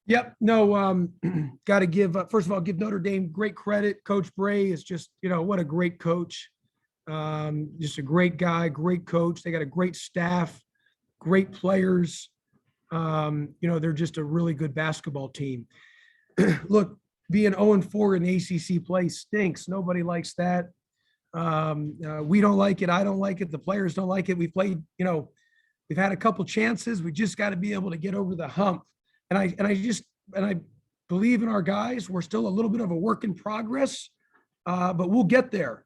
Yep. No, got to give, first of all, give Notre Dame great credit. Coach Bray is just, what a great coach. Just a great guy, great coach. They got a great staff, great players. They're just a really good basketball team. Look, being 0-4 in ACC play stinks. Nobody likes that. We don't like it. I don't like it. The players don't like it. We played, we've had a couple chances. We just got to be able to get over the hump. And I believe in our guys. We're still a little bit of a work in progress, but we'll get there.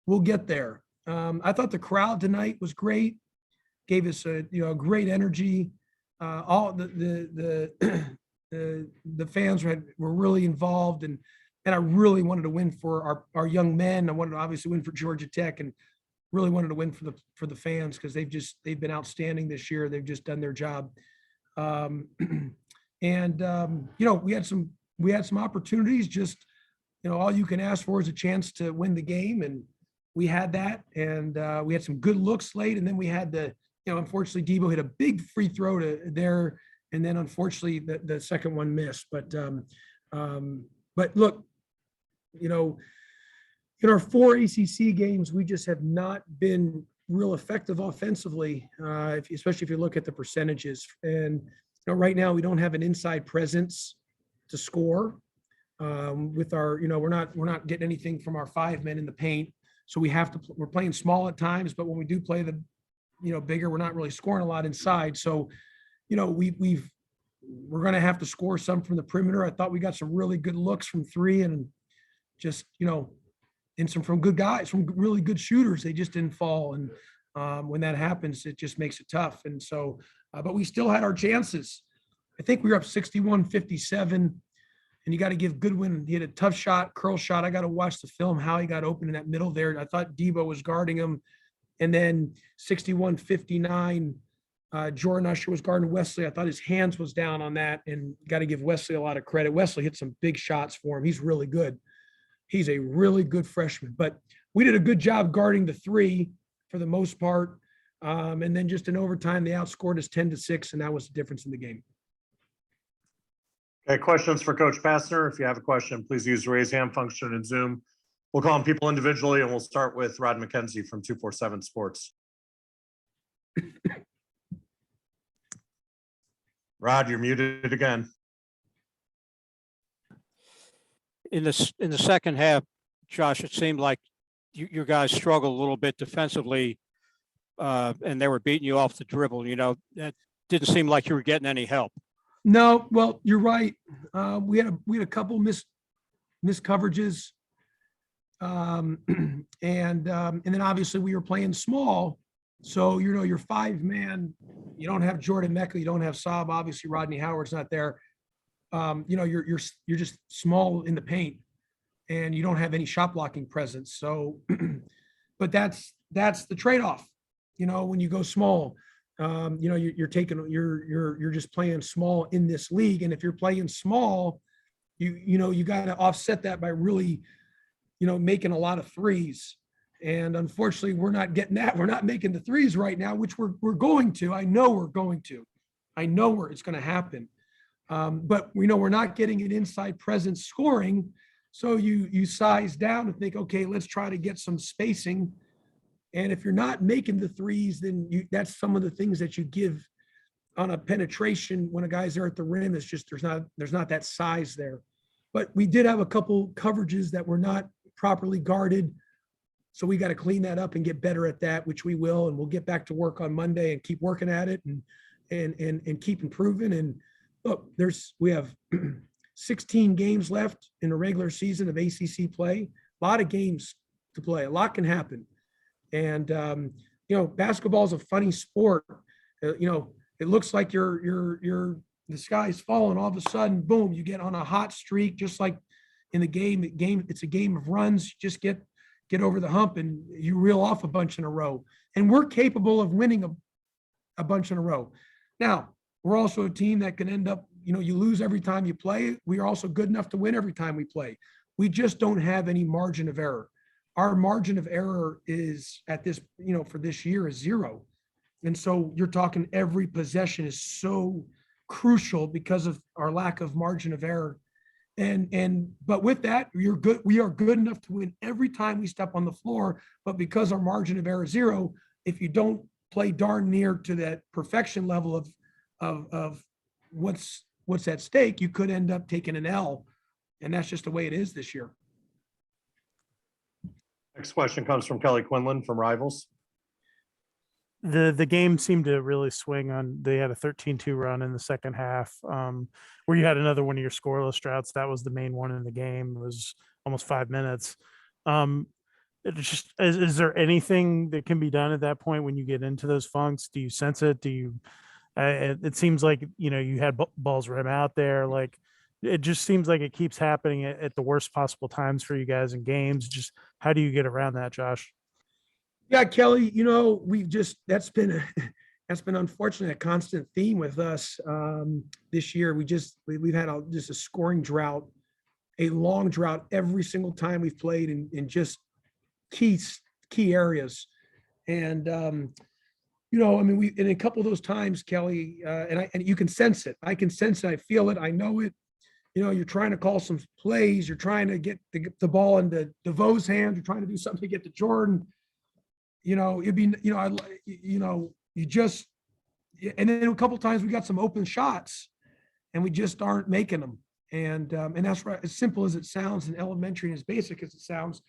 We'll get there. I thought the crowd tonight was great. Gave us a great energy. All the fans were really involved, and I really wanted to win for our young men. I wanted to obviously win for Georgia Tech, and really wanted to win for the fans because they've been outstanding this year. They've just done their job. We had some opportunities. Just all you can ask for is a chance to win the game, and we had that. And we had some good looks late, and then we had unfortunately Debo hit a big free throw there, and then unfortunately the second one missed. But look, in our 4 ACC games, we just have not been real effective offensively, especially if you look at the percentages. And right now we don't have an inside presence to score. With our, we're not getting anything from our 5 men in the paint, so we're playing small at times. But when we do play the, bigger, we're not really scoring a lot inside. So, we're going to have to score some from the perimeter. I thought we got some really good looks from 3, and just, and some from good guys, from really good shooters. They just didn't fall. And when that happens, it just makes it tough. And so, but we still had our chances. I think we were up 61-57, and you got to give Goodwin, he had a tough shot, curl shot. I got to watch the film, how he got open in that middle there. I thought Debo was guarding him. And then 61-59, Jordan Usher was guarding Wesley. I thought his hands was down on that, and got to give Wesley a lot of credit. Wesley hit some big shots for him. He's really good. He's a really good freshman, but we did a good job guarding the 3 for the most part. And then just in overtime, they outscored us 10-6, and that was the difference in the game. Okay, questions for Coach Pastner. If you have a question, please use the raise hand function in Zoom. We'll call on people individually, and we'll start with Rod McKenzie from 247 Sports. Rod, you're muted again. In the second half, Josh, it seemed like your guys struggled a little bit defensively, and they were beating you off the dribble. That didn't seem like you were getting any help. No, well, you're right. We had a couple missed coverages, and then obviously we were playing small. So your 5-man, you don't have Jordan Mecca, you don't have Saab. Obviously, Rodney Howard's not there. You're just small in the paint, and you don't have any shot blocking presence. So, but that's the trade-off. When you go small, you're just playing small in this league. And if you're playing small, you got to offset that by really, making a lot of threes. And unfortunately, we're not getting that. We're not making the threes right now, which we're going to. I know we're going to. I know it's going to happen. But we're not getting an inside presence scoring. So you size down and think, okay, let's try to get some spacing. And if you're not making the threes, then that's some of the things that you give on a penetration when a guy's there at the rim. It's just there's not that size there. But we did have a couple coverages that were not properly guarded. So we got to clean that up and get better at that, which we will. And we'll get back to work on Monday and keep working at it and keep improving. And look, we have 16 games left in the regular season of ACC play. A lot of games to play. A lot can happen. And basketball is a funny sport. It looks like the sky's falling. All of a sudden, boom, you get on a hot streak. Just like in the game, it's a game of runs. You just get over the hump and you reel off a bunch in a row. And we're capable of winning a bunch in a row. Now, we're also a team that can end up, you lose every time you play. We are also good enough to win every time we play. We just don't have any margin of error. Our margin of error is at this, for this year is 0. And so you're talking every possession is so crucial because of our lack of margin of error. But with that, we are good enough to win every time we step on the floor. But because our margin of error is 0, if you don't play darn near to that perfection level of what's at stake, you could end up taking an L. And that's just the way it is this year. Next question comes from Kelly Quinlan from Rivals. The game seemed to really swing on. They had a 13-2 run in the second half, where you had another one of your scoreless droughts. That was the main one in the game. It was almost 5 minutes. Is there anything that can be done at that point when you get into those funks? Do you sense it? Do you? It seems like you had balls rim out there. Like it just seems like it keeps happening at the worst possible times for you guys in games. Just how do you get around that, Josh? Yeah, Kelly, that's been unfortunately a constant theme with us this year. We've had just a scoring drought, a long drought every single time we've played in just key areas. And in a couple of those times, Kelly, and you can sense it. I can sense it. I feel it. I know it. You're trying to call some plays. You're trying to get the ball into DeVoe's hands. You're trying to do something to get to Jordan. It'd be, you just, and then a couple of times we got some open shots and we just aren't making them. And that's right. As simple as it sounds and elementary and as basic as it sounds,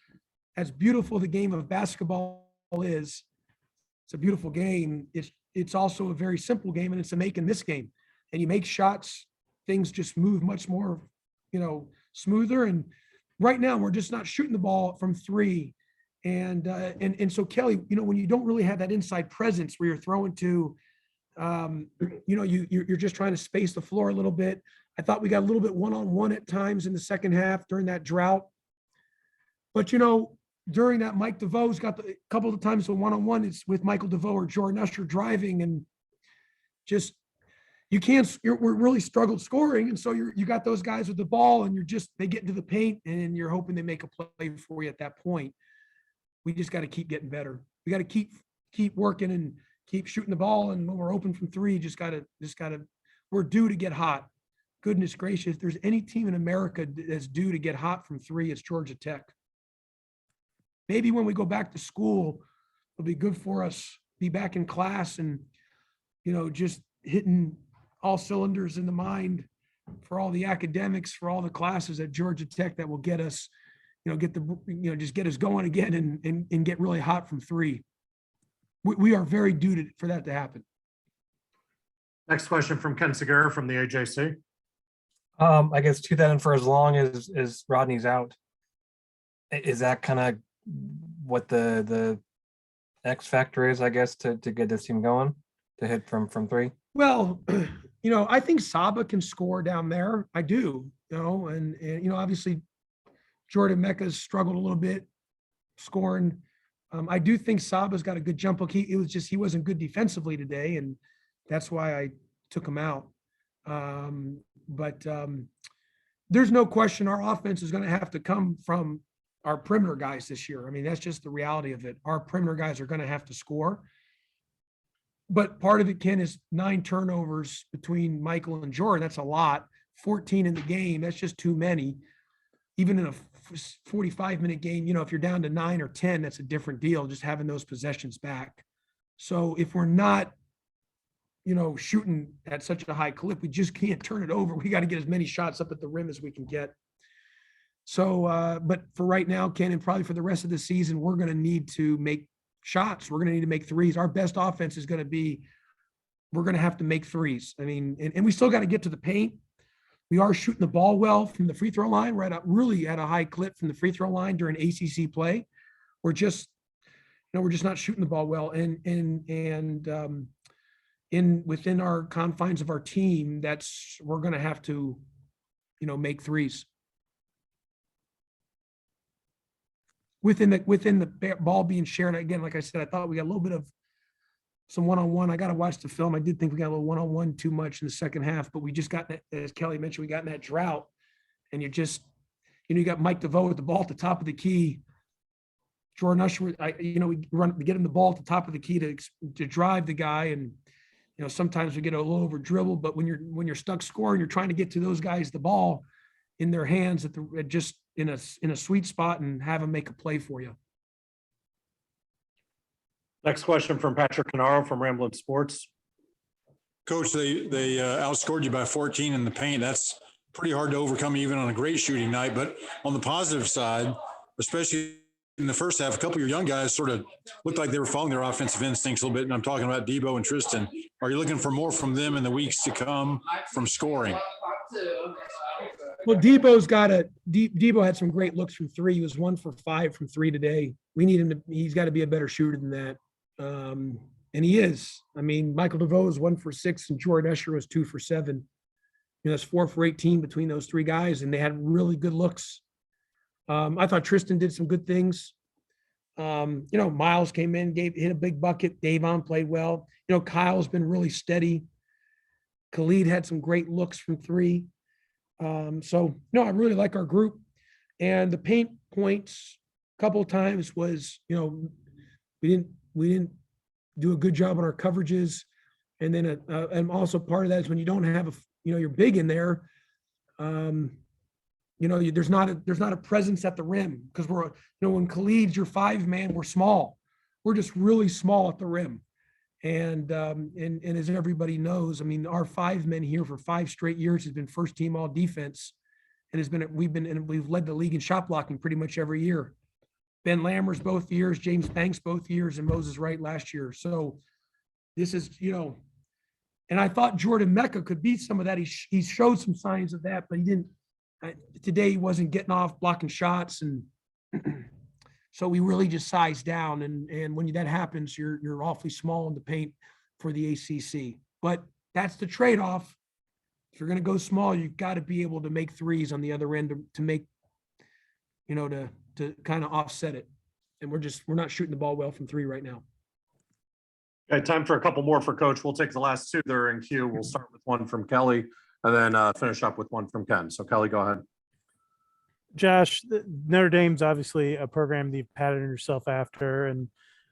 as beautiful the game of basketball is, it's a beautiful game. It's also a very simple game, and it's a make and miss game. And you make shots, things just move much more, smoother. And right now we're just not shooting the ball from 3. And so Kelly, when you don't really have that inside presence where you're throwing to, you're just trying to space the floor a little bit. I thought we got a little bit one-on-one at times in the second half during that drought. But, during that, Mike DeVoe's got a couple of times the one-on-one, it's with Michael DeVoe or Jordan Usher driving, and just, we're really struggled scoring. And so you got those guys with the ball and they get into the paint and you're hoping they make a play for you at that point. We just got to keep getting better. We got to keep working and keep shooting the ball. And when we're open from 3, we're due to get hot. Goodness gracious, if there's any team in America that's due to get hot from 3, it's Georgia Tech. Maybe when we go back to school, it'll be good for us, be back in class and, just hitting all cylinders in the mind for all the academics, for all the classes at Georgia Tech that will get us, just get us going again and get really hot from 3. We are very due for that to happen. Next question from Ken Segura from the AJC. I guess to that, and for as long as Rodney's out, is that kind of what the X factor is, I guess, to get this team going, to hit from 3? Well, I think Saba can score down there. I do, and obviously Jordan Mecca's struggled a little bit scoring. I do think Saba's got a good jump hook. He wasn't good defensively today, and that's why I took him out. But there's no question our offense is going to have to come from our perimeter guys this year. I mean, that's just the reality of it. Our perimeter guys are going to have to score. But part of it, Ken, is 9 turnovers between Michael and Jordan. That's a lot. 14 in the game. That's just too many. Even in a 45-minute game, if you're down to 9 or 10, that's a different deal, just having those possessions back. So if we're not, shooting at such a high clip, we just can't turn it over. We got to get as many shots up at the rim as we can get. So, but for right now, Ken, and probably for the rest of the season, we're going to need to make shots. We're going to need to make 3s. Our best offense is going to be, we're going to have to make 3s. I mean, and we still got to get to the paint. We are shooting the ball well from the free throw line, really at a high clip from the free throw line during ACC play. We're just not shooting the ball well. And within our confines of our team, we're going to have to, make 3s. Within the ball being shared. Again, like I said, I thought we got a little bit of some one-on-one. I got to watch the film. I did think we got a little one-on-one too much in the second half, but we just got that, as Kelly mentioned, we got in that drought, and you got Mike DeVoe with the ball at the top of the key. Jordan Usher, we get him the ball at the top of the key to drive the guy, and sometimes we get a little over dribbled, but when you're stuck scoring, you're trying to get to those guys the ball in their hands just in a sweet spot and have them make a play for you. Next question from Patrick Canaro from Ramblin' Sports. Coach, they outscored you by 14 in the paint. That's pretty hard to overcome even on a great shooting night. But on the positive side, especially in the first half, a couple of your young guys sort of looked like they were following their offensive instincts a little bit. And I'm talking about Debo and Tristan. Are you looking for more from them in the weeks to come from scoring? Well, Debo had some great looks from three. He was 1 for 5 from three today. We need him he's got to be a better shooter than that. And he is. I mean, Michael DeVoe was 1 for 6 and Jordan Usher was 2 for 7. That's 4 for 18 between those three guys, and they had really good looks. I thought Tristan did some good things. Miles came in, hit a big bucket. Davon played well. Kyle's been really steady. Khalid had some great looks from three. I really like our group. And the paint points a couple of times was, we didn't do a good job on our coverages. And then, and also part of that is when you don't have you're big in there, there's not a presence at the rim because when Khalid's your 5-man, we're small. We're just really small at the rim. And as everybody knows, I mean, our 5 men here for 5 straight years has been first team all defense, and we've led the league in shot blocking pretty much every year. Ben Lammers both years, James Banks both years, and Moses Wright last year. So this is, and I thought Jordan Mecca could beat some of that. He showed some signs of that, but he didn't. Today he wasn't getting off blocking shots, and so we really just sized down. And when that happens, you're awfully small in the paint for the ACC. But that's the trade-off. If you're going to go small, you've got to be able to make threes on the other end to make, to kind of offset it. And we're not shooting the ball well from three right now. Okay, time for a couple more for Coach. We'll take the last 2 that are in queue. We'll start with one from Kelly and then finish up with one from Ken. So Kelly, go ahead. Josh, Notre Dame's obviously a program that you've patterned yourself after, and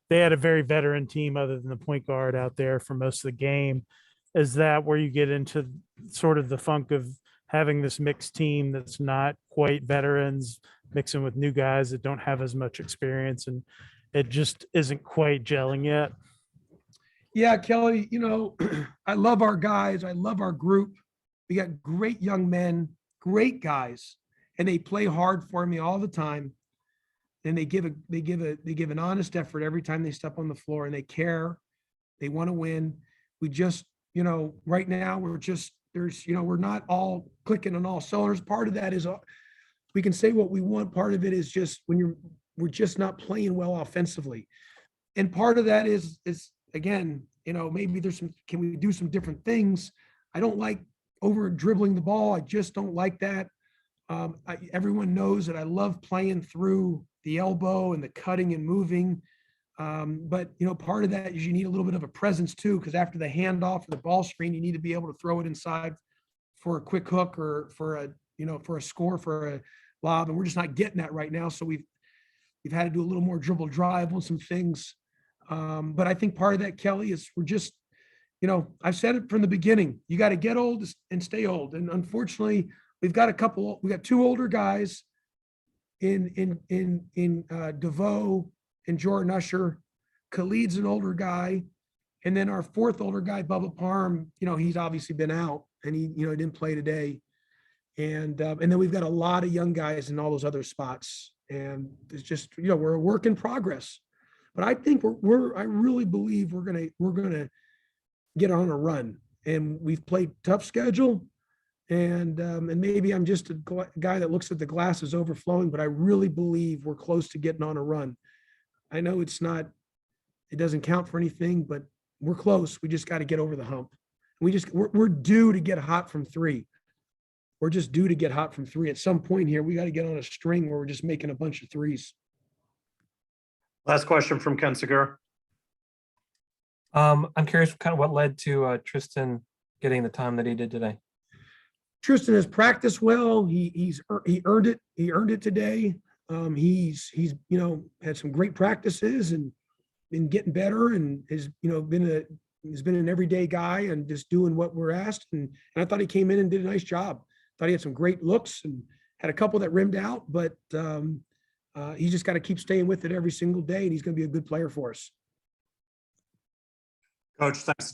they had a very veteran team other than the point guard out there for most of the game. Is that where you get into sort of the funk of having this mixed team that's not quite veterans mixing with new guys that don't have as much experience, and it just isn't quite gelling yet? Yeah, Kelly, I love our guys. I love our group. We got great young men, great guys, and they play hard for me all the time. And they give an honest effort every time they step on the floor, and they care. They want to win. We just, right now we're not all clicking on all cylinders. Part of that is we can say what we want. Part of it is just we're just not playing well offensively. And part of that is again, maybe can we do some different things? I don't like over dribbling the ball. I just don't like that. Everyone knows that I love playing through the elbow and the cutting and moving. But part of that is you need a little bit of a presence too, because after the handoff or the ball screen, you need to be able to throw it inside for a quick hook or for a score, for a lob. And we're just not getting that right now. So we've had to do a little more dribble drive on some things. But I think part of that, Kelly, is we're just, I've said it from the beginning, you got to get old and stay old. And unfortunately, we got 2 older guys in DeVoe and Jordan Usher. Khalid's an older guy. And then our 4th older guy, Bubba Parham, he's obviously been out and he didn't play today. And then we've got a lot of young guys in all those other spots. And it's just, we're a work in progress. But I think I really believe we're gonna get on a run. And we've played tough schedule. And maybe I'm just a guy that looks at the glass as overflowing, but I really believe we're close to getting on a run. I know it doesn't count for anything, but we're close. We just got to get over the hump. We're due to get hot from three. We're just due to get hot from three. At some point here, we got to get on a string where we're just making a bunch of threes. Last question from Ken Segura. I'm curious kind of what led to Tristan getting the time that he did today. Tristan has practiced well. He earned it. He earned it today. He's had some great practices and been getting better, and has been has been an everyday guy and just doing what we're asked. And I thought he came in and did a nice job. Thought he had some great looks and had a couple that rimmed out, but he's just got to keep staying with it every single day, and he's going to be a good player for us. Coach, thanks.